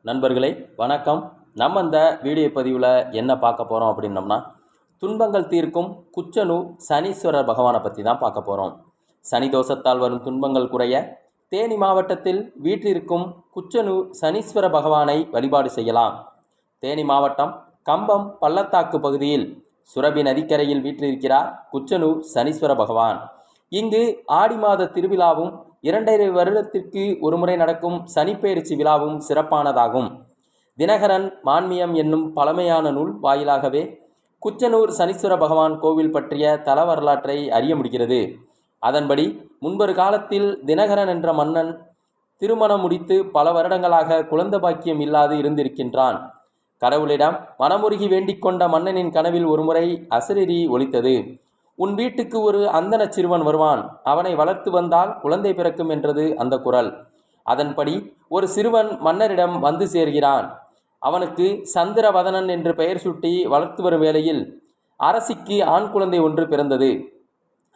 நண்பர்களே வணக்கம். நம்ம இந்த வீடியோ பதிவில் என்ன பார்க்க போகிறோம் அப்படின்னம்னா, துன்பங்கள் தீர்க்கும் குச்சனூர் சனீஸ்வரர் பகவானை பற்றி தான் பார்க்க போகிறோம். சனி தோஷத்தால் வரும் துன்பங்கள் குறைய தேனி மாவட்டத்தில் வீற்றிருக்கும் குச்சனூர் சனீஸ்வர பகவானை வழிபாடு செய்யலாம். தேனி மாவட்டம் கம்பம் பள்ளத்தாக்கு பகுதியில் சுரபி நதிக்கரையில் வீற்றிருக்கிறார் குச்சனூர் சனீஸ்வர பகவான். இங்கு ஆடி மாத திருவிழாவும் 2.5 வருடத்திற்கு ஒருமுறை நடக்கும் சனிப்பெயர்ச்சி விழாவும் சிறப்பானதாகும். தினகரன் மான்மியம் என்னும் பழமையான நூல் வாயிலாகவே குச்சனூர் சனீஸ்வர பகவான் கோவில் பற்றிய தல வரலாற்றை அறிய முடிகிறது. அதன்படி முன்பொரு காலத்தில் தினகரன் என்ற மன்னன் திருமணம் முடித்து பல வருடங்களாக குழந்தை பாக்கியம் இல்லாது இருந்திருக்கின்றான். கடவுளிடம் மனமுருகி வேண்டிக் கொண்ட மன்னனின் கனவில் ஒருமுறை அசரீரி ஒலித்தது. உன் வீட்டுக்கு ஒரு அந்தன சிறுவன் வருவான், அவனை வளர்த்து வந்தால் குழந்தை பிறக்கும் என்றது அந்த குரல். அதன்படி ஒரு சிறுவன் மன்னரிடம் வந்து சேர்கிறான். அவனுக்கு சந்திரவதனன் என்று பெயர் சூட்டி வளர்த்து வரும் வேளையில் அரசிக்கு ஆண் குழந்தை ஒன்று பிறந்தது.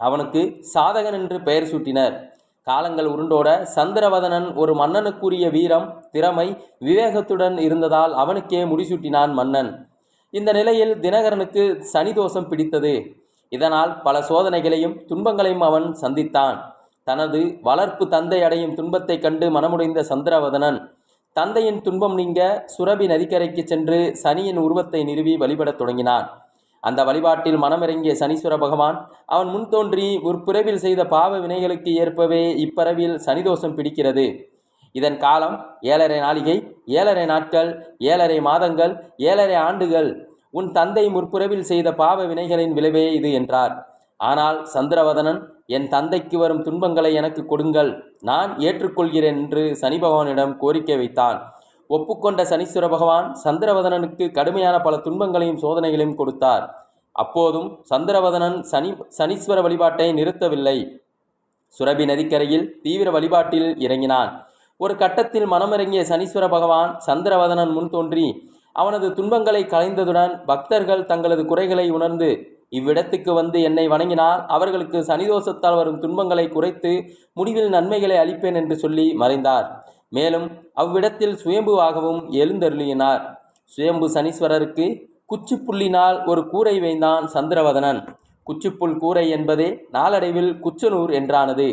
அவனுக்கு சாதகன் என்று பெயர் சூட்டினர். காலங்கள் உருண்டோட சந்திரவதனன் ஒரு மன்னனுக்குரிய வீரம், திறமை, விவேகத்துடன் இருந்ததால் அவனுக்கே முடிசூட்டினான் மன்னன். இந்த நிலையில் தினகரனுக்கு சனி தோஷம் பிடித்தது. இதனால் பல சோதனைகளையும் துன்பங்களையும் அவன் சந்தித்தான். தனது வளர்ப்பு தந்தை அடையும் துன்பத்தை கண்டு மனமுடைந்த சந்திரவதனன் தந்தையின் துன்பம் நீங்க சுரபி நதிக்கரைக்கு சென்று சனியின் உருவத்தை நிறுவி வழிபடத் தொடங்கினான். அந்த வழிபாட்டில் மனமிறங்கிய சனீஸ்வர பகவான் அவன் முன் தோன்றி முற்பிறவில் செய்த பாவ வினைகளுக்கு ஏற்பவே இப்பிறவில் சனிதோஷம் பிடிக்கிறது. இதன் காலம் 7.5 நாளிகை, 7.5 நாட்கள், 7.5 மாதங்கள், 7.5 ஆண்டுகள். உன் தந்தை முற்பிறவில் செய்த பாவ வினைகளின் விளைவே இது என்றார். ஆனால் சந்திரவதனன், என் தந்தைக்கு வரும் துன்பங்களை எனக்கு கொடுங்கள், நான் ஏற்றுக்கொள்கிறேன் என்று சனி பகவானிடம் கோரிக்கை வைத்தான். ஒப்புக்கொண்ட சனீஸ்வர பகவான் சந்திரவதனனுக்கு கடுமையான பல துன்பங்களையும் சோதனைகளையும் கொடுத்தார். அப்போதும் சந்திரவதனன் சனீஸ்வர வழிபாட்டை நிறுத்தவில்லை. சுரபி நதிக்கரையில் தீவிர வழிபாட்டில் இறங்கினான். ஒரு கட்டத்தில் மனமிறங்கிய சனீஸ்வர பகவான் சந்திரவதனன் முன் தோன்றி அவனது துன்பங்களை களைந்ததுடன் பக்தர்கள் தங்களது குறைகளை உணர்ந்து இவ்விடத்துக்கு வந்து என்னை வணங்கினால் அவர்களுக்கு சனிதோஷத்தால் வரும் துன்பங்களை குறைத்து முடிவில் நன்மைகளை அளிப்பேன் என்று சொல்லி மறைந்தார். மேலும் அவ்விடத்தில் சுயம்புவாகவும் எழுந்தருளினார். சுயம்பு சனீஸ்வரருக்கு குச்சிப்புள்ளினால் ஒரு கூரை வைந்தான் சந்திரவதனன். குச்சிப்புல் கூரை என்பதே நாளடைவில் குச்சனூர் என்றானது.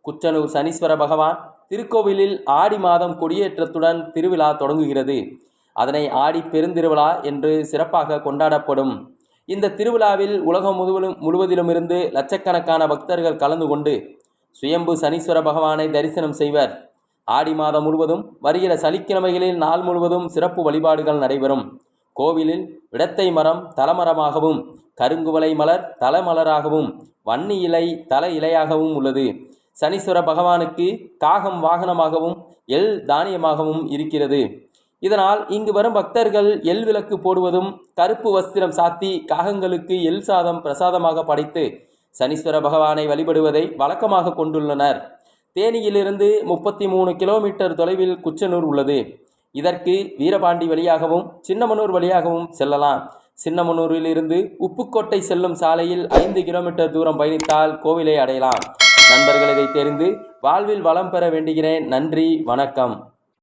குச்சனூர் சனீஸ்வர பகவான் திருக்கோவிலில் ஆடி மாதம் கொடியேற்றத்துடன் திருவிழா தொடங்குகிறது. அதனை ஆடி பெருந்திருவிழா என்று சிறப்பாக கொண்டாடப்படும். இந்த திருவிழாவில் உலகம் முழுவதிலுமிருந்து லட்சக்கணக்கான பக்தர்கள் கலந்து கொண்டு சுயம்பு சனீஸ்வர பகவானை தரிசனம் செய்வர். ஆடி மாதம் முழுவதும் வருகிற சனிக்கிழமைகளில் நாள் முழுவதும் சிறப்பு வழிபாடுகள் நடைபெறும். கோவிலில் விடத்தை மரம் தலமரமாகவும், கருங்குவளை மலர் தலமலராகவும், வன்னி இலை தல இலையாகவும் உள்ளது. சனீஸ்வர பகவானுக்கு காகம் வாகனமாகவும் எள் தானியமாகவும் இருக்கிறது. இதனால் இங்கு வரும் பக்தர்கள் எள் விளக்கு போடுவதும், கருப்பு வஸ்திரம் சாத்தி காகங்களுக்கு எள் சாதம் பிரசாதமாக படைத்து சனீஸ்வர பகவானை வழிபடுவதை வழக்கமாக கொண்டுள்ளனர். தேனியிலிருந்து 33 கிலோமீட்டர் தொலைவில் குச்சனூர் உள்ளது. இதற்கு வீரபாண்டி வழியாகவும் சின்னமனூர் வழியாகவும் செல்லலாம். சின்னமனூரில் இருந்து உப்புக்கோட்டை செல்லும் சாலையில் 5 கிலோமீட்டர் தூரம் பயணித்தால் கோவிலை அடையலாம். நண்பர்கள், இதை தெரிந்து வாழ்வில் வளம் பெற வேண்டுகிறேன். நன்றி, வணக்கம்.